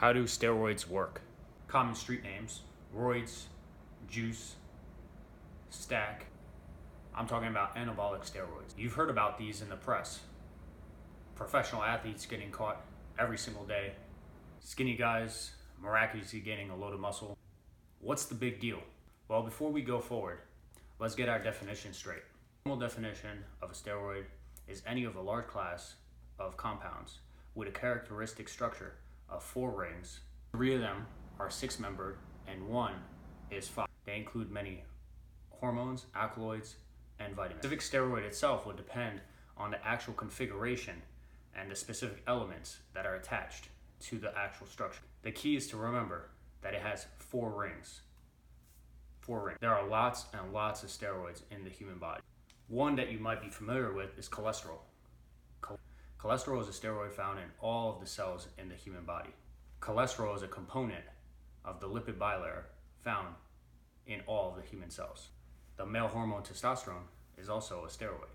How do steroids work? Common street names: roids, juice, stack. I'm talking about anabolic steroids. You've heard about these in the press. Professional athletes getting caught every single day. Skinny guys miraculously gaining a load of muscle. What's the big deal? Well, before we go forward, let's get our definition straight. The normal definition of a steroid is any of a large class of compounds with a characteristic structure of 4 rings. 3 of them are 6-membered and 1 is 5. They include many hormones, alkaloids, and vitamins. The specific steroid itself will depend on the actual configuration and the specific elements that are attached to the actual structure. The key is to remember that it has 4 rings. 4 rings. There are lots and lots of steroids in the human body. One that you might be familiar with is cholesterol. Cholesterol is a steroid found in all of the cells in the human body. Cholesterol is a component of the lipid bilayer found in all of the human cells. The male hormone testosterone is also a steroid.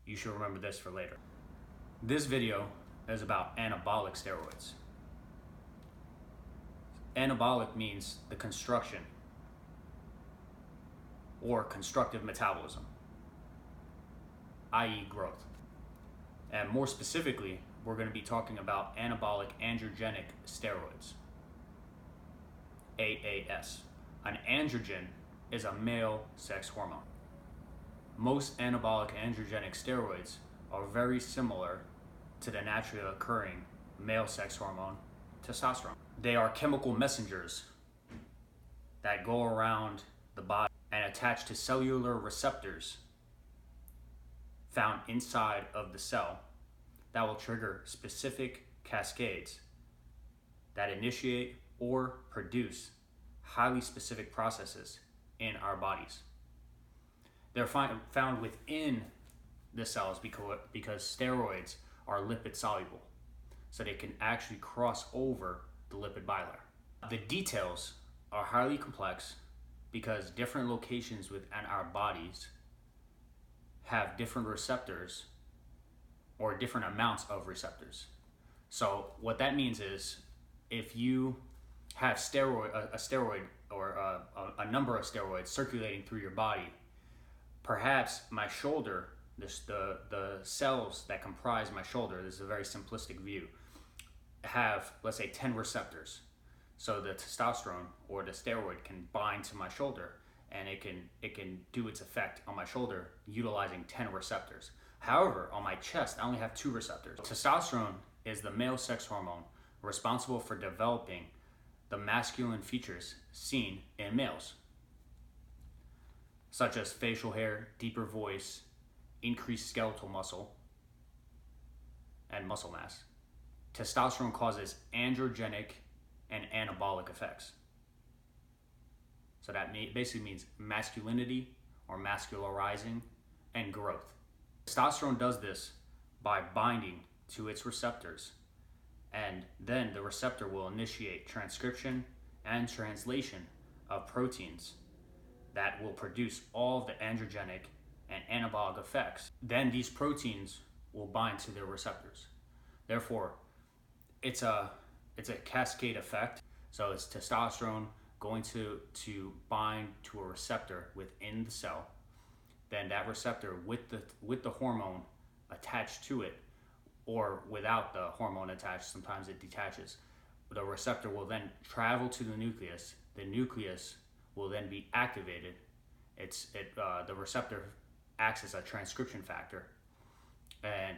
You should remember this for later. This video is about anabolic steroids. Anabolic means the construction or constructive metabolism, i.e. growth. And more specifically, we're going to be talking about anabolic androgenic steroids, AAS. An androgen is a male sex hormone. Most anabolic androgenic steroids are very similar to the naturally occurring male sex hormone, testosterone. They are chemical messengers that go around the body and attach to cellular receptors found inside of the cell that will trigger specific cascades that initiate or produce highly specific processes in our bodies. They're found within the cells because steroids are lipid soluble, so they can actually cross over the lipid bilayer. The details are highly complex because different locations within our bodies have different receptors or different amounts of receptors. So what that means is if you have a steroid or a number of steroids circulating through your body, perhaps my shoulder, the cells that comprise my shoulder, this is a very simplistic view, have, let's say, 10 receptors. So the testosterone or the steroid can bind to my shoulder and it can do its effect on my shoulder utilizing 10 receptors. However, on my chest, I only have 2 receptors. Testosterone is the male sex hormone responsible for developing the masculine features seen in males, such as facial hair, deeper voice, increased skeletal muscle, and muscle mass. Testosterone causes androgenic and anabolic effects. So that basically means masculinity or mascularizing and growth. Testosterone does this by binding to its receptors, and then the receptor will initiate transcription and translation of proteins that will produce all of the androgenic and anabolic effects. Then these proteins will bind to their receptors. Therefore, it's a cascade effect. So it's testosterone going to bind to a receptor within the cell. Then that receptor with the hormone attached to it, or without the hormone attached, sometimes it detaches. The receptor will then travel to the nucleus. The nucleus will then be activated. The receptor acts as a transcription factor, and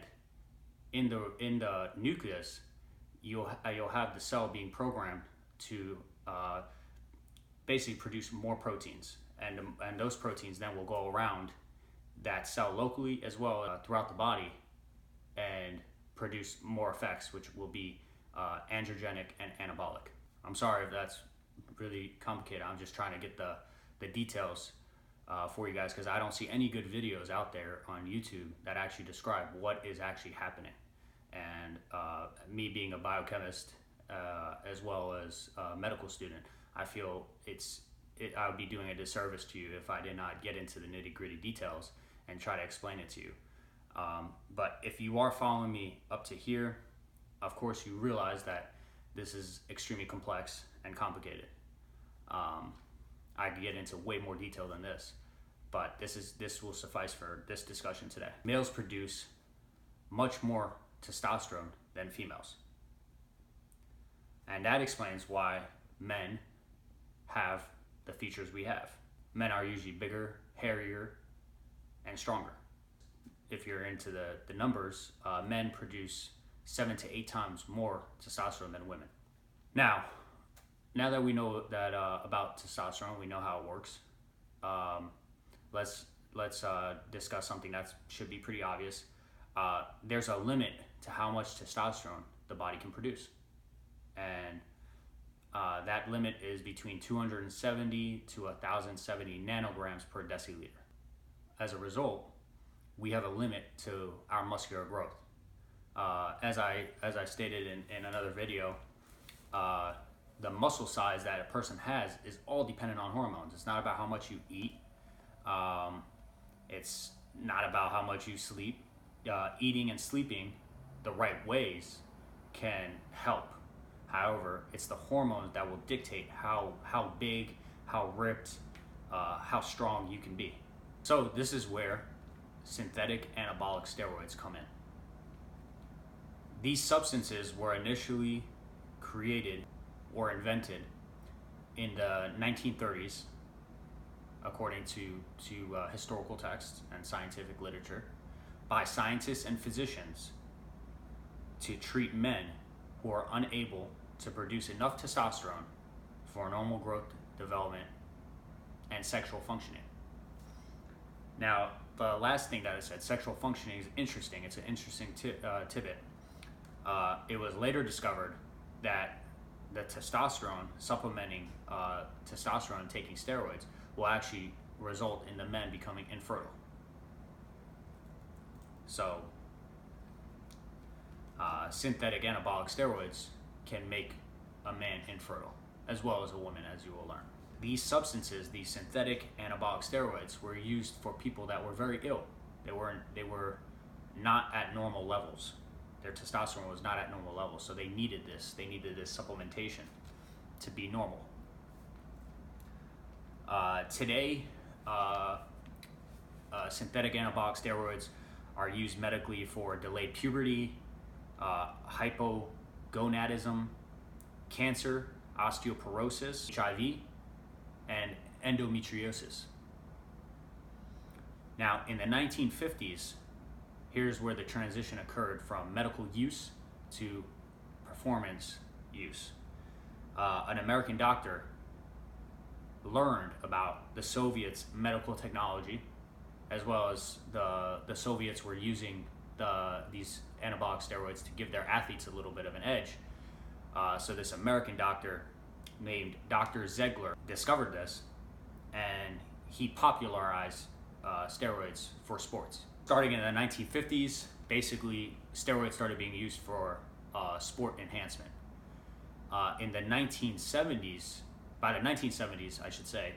in the nucleus, you'll have the cell being programmed to basically produce more proteins, and those proteins then will go around that cell locally as well throughout the body and produce more effects, which will be androgenic and anabolic. I'm sorry if that's really complicated. I'm just trying to get the details for you guys, because I don't see any good videos out there on YouTube that actually describe what is actually happening. And me being a biochemist as well as a medical student, I feel I would be doing a disservice to you if I did not get into the nitty-gritty details and try to explain it to you. But if you are following me up to here, of course you realize that This is extremely complex and complicated. I could get into way more detail than this, but this will suffice for this discussion today. Males produce much more testosterone than females. And that explains why men have the features we have. Men are usually bigger, hairier, and stronger. If you're into the numbers, men produce 7 to 8 times more testosterone than women. Now that we know that about testosterone, we know how it works. Let's discuss something that should be pretty obvious. There's a limit to how much testosterone the body can produce, and that limit is between 270 to 1,070 nanograms per deciliter. As a result, we have a limit to our muscular growth. As I stated in another video, the muscle size that a person has is all dependent on hormones. It's not about how much you eat. It's not about how much you sleep. Eating and sleeping the right ways can help. However, it's the hormones that will dictate how big, how ripped, how strong you can be. So this is where synthetic anabolic steroids come in. These substances were initially created or invented in the 1930s, according to historical texts and scientific literature, by scientists and physicians to treat men who are unable to produce enough testosterone for normal growth, development, and sexual functioning. Now, the last thing that I said, sexual functioning, is interesting. It's an interesting tidbit. It was later discovered that the testosterone, supplementing testosterone and taking steroids, will actually result in the men becoming infertile. So, synthetic anabolic steroids can make a man infertile, as well as a woman, as you will learn. These substances, these synthetic anabolic steroids, were used for people that were very ill. They were not at normal levels. Their testosterone was not at normal levels, so they needed this. They needed this supplementation to be normal. Today, synthetic anabolic steroids are used medically for delayed puberty, hypogonadism, cancer, osteoporosis, HIV, and endometriosis. Now, in the 1950s, here's where the transition occurred from medical use to performance use. An American doctor learned about the Soviets' medical technology, as well as the Soviets were using these anabolic steroids to give their athletes a little bit of an edge. So this American doctor named Dr. Ziegler discovered this, and he popularized steroids for sports. Starting in the 1950s, basically steroids started being used for sport enhancement. In the 1970s, by the 1970s, I should say,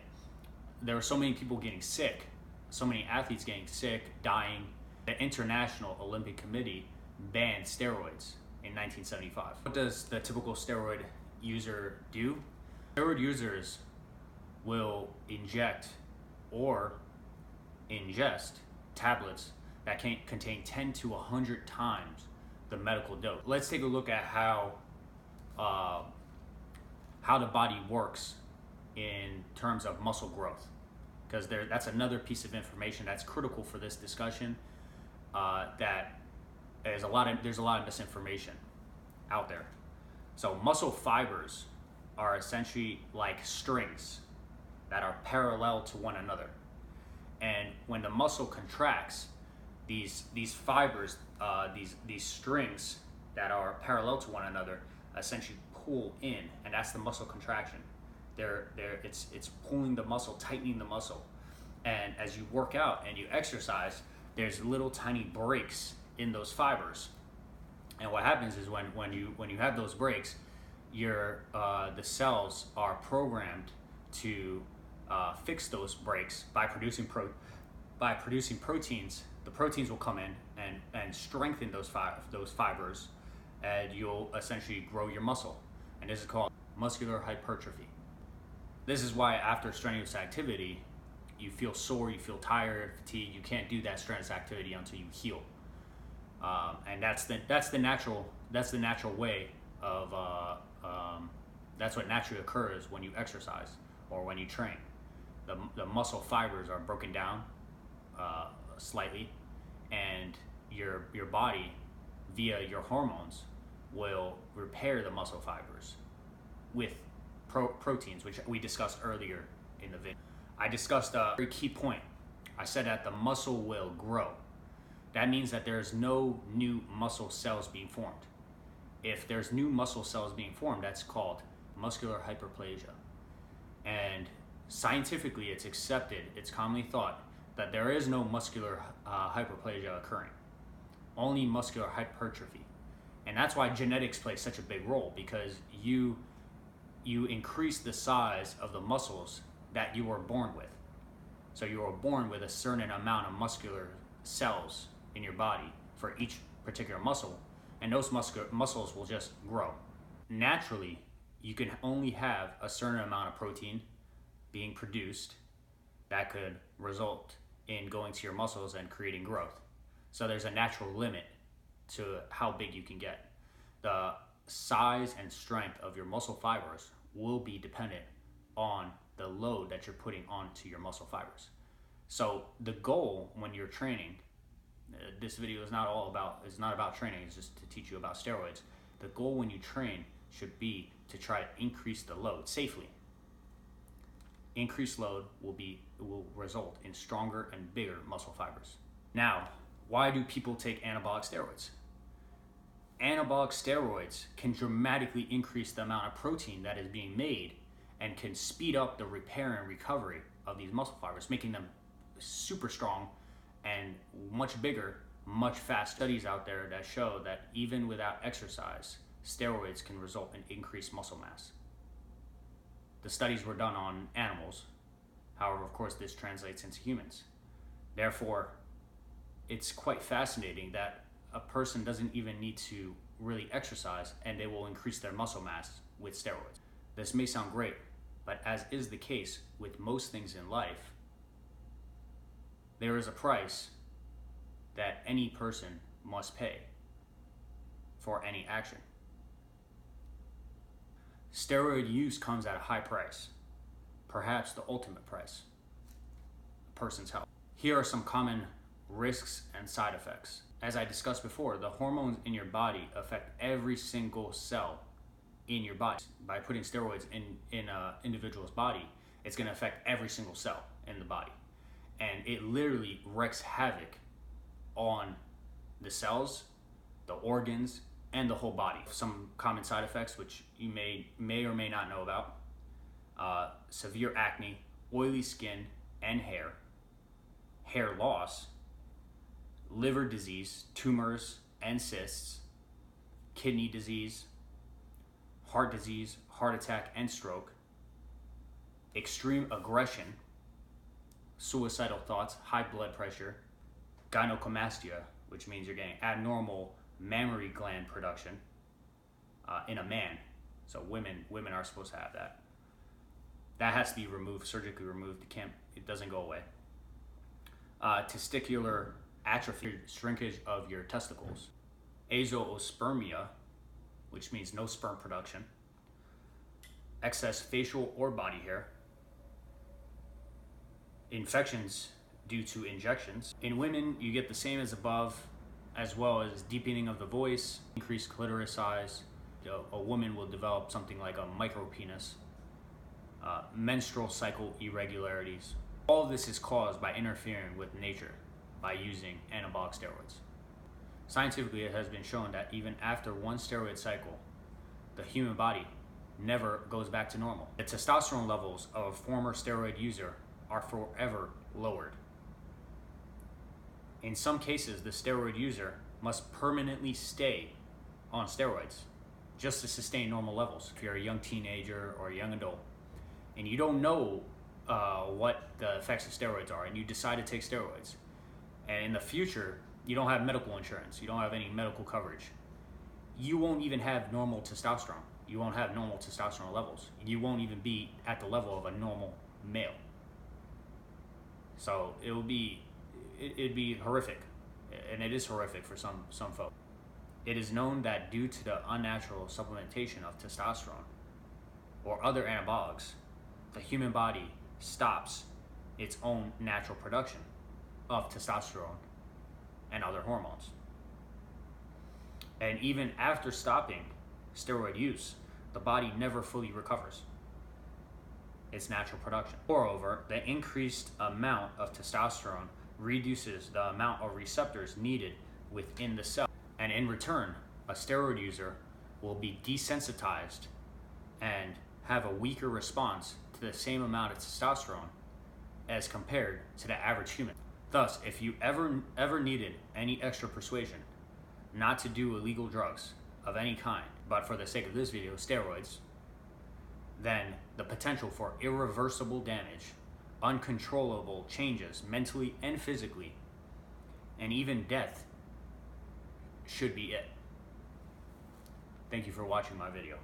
there were so many people getting sick, so many athletes getting sick, dying. The International Olympic Committee banned steroids in 1975. What does the typical steroid user do? Steroid users will inject or ingest tablets that can contain 10 to 100 times the medical dose. Let's take a look at how the body works in terms of muscle growth, because that's another piece of information that's critical for this discussion. There's a lot of misinformation out there. So muscle fibers are essentially like strings that are parallel to one another, and when the muscle contracts, these fibers, these strings that are parallel to one another, essentially pull in, and that's the muscle contraction. It's pulling the muscle, tightening the muscle, and as you work out and you exercise, there's little tiny breaks in those fibers, and what happens is when you have those breaks, the cells are programmed to fix those breaks by producing proteins. The proteins will come in and strengthen those fibers, and you'll essentially grow your muscle. and this is called muscular hypertrophy. This is why after strenuous activity, you feel sore, you feel tired, fatigued. You can't do that strenuous activity until you heal, and that's the natural way of that's what naturally occurs when you exercise or when you train. The muscle fibers are broken down slightly, and your body via your hormones will repair the muscle fibers with proteins, which we discussed earlier in the video. I discussed a very key point. I said that the muscle will grow. That means that there's no new muscle cells being formed. If there's new muscle cells being formed, that's called muscular hyperplasia. And scientifically, it's accepted, it's commonly thought that there is no muscular hyperplasia occurring, only muscular hypertrophy. And that's why genetics plays such a big role, because you increase the size of the muscles that you were born with. So you were born with a certain amount of muscular cells in your body for each particular muscle, and those muscles will just grow. Naturally, you can only have a certain amount of protein being produced that could result in going to your muscles and creating growth. So there's a natural limit to how big you can get. The size and strength of your muscle fibers will be dependent on the load that you're putting onto your muscle fibers. So the goal when you're training, this video is not about training, it's just to teach you about steroids. The goal when you train should be to try to increase the load safely. Increased load will result in stronger and bigger muscle fibers. Now, why do people take anabolic steroids? Anabolic steroids can dramatically increase the amount of protein that is being made and can speed up the repair and recovery of these muscle fibers, making them super strong and much bigger, much faster. Studies out there that show that even without exercise, steroids can result in increased muscle mass. The studies were done on animals. However, of course, this translates into humans. Therefore, it's quite fascinating that a person doesn't even need to really exercise and they will increase their muscle mass with steroids. This may sound great, but as is the case with most things in life, there is a price that any person must pay for any action. Steroid use comes at a high price, perhaps the ultimate price, a person's health. Here are some common risks and side effects. As I discussed before, the hormones in your body affect every single cell in your body. By putting steroids in an individual's body, it's going to affect every single cell in the body. And it literally wreaks havoc on the cells, the organs, and the whole body. Some common side effects which you may or may not know about: severe acne, oily skin and hair, hair loss, liver disease, tumors and cysts, kidney disease, heart disease, heart attack and stroke, extreme aggression, suicidal thoughts, high blood pressure, gynecomastia, which means you're getting abnormal mammary gland production in a man. So women are supposed to have that. That has to be removed, surgically removed. It doesn't go away. Testicular atrophy, shrinkage of your testicles. Azoospermia, which means no sperm production. Excess facial or body hair. Infections due to injections. In women, you get the same as above, as well as deepening of the voice, increased clitoris size. A woman will develop something like a micropenis. Menstrual cycle irregularities. All of this is caused by interfering with nature by using anabolic steroids. Scientifically, it has been shown that even after one steroid cycle, the human body never goes back to normal. The testosterone levels of a former steroid user are forever lowered. In some cases, the steroid user must permanently stay on steroids just to sustain normal levels. If you're a young teenager or a young adult and you don't know what the effects of steroids are and you decide to take steroids, and in the future you don't have medical insurance, you don't have any medical coverage, you won't even have normal testosterone. You won't have normal testosterone levels. You won't even be at the level of a normal male. So it'd be horrific, and it is horrific for some folks. It is known that due to the unnatural supplementation of testosterone or other anabolics, the human body stops its own natural production of testosterone and other hormones. And even after stopping steroid use, the body never fully recovers its natural production. Moreover, the increased amount of testosterone reduces the amount of receptors needed within the cell. And in return, a steroid user will be desensitized and have a weaker response to the same amount of testosterone as compared to the average human. Thus, if you ever needed any extra persuasion not to do illegal drugs of any kind, but for the sake of this video, steroids, then the potential for irreversible damage, uncontrollable changes mentally and physically, and even death should be it. Thank you for watching my video.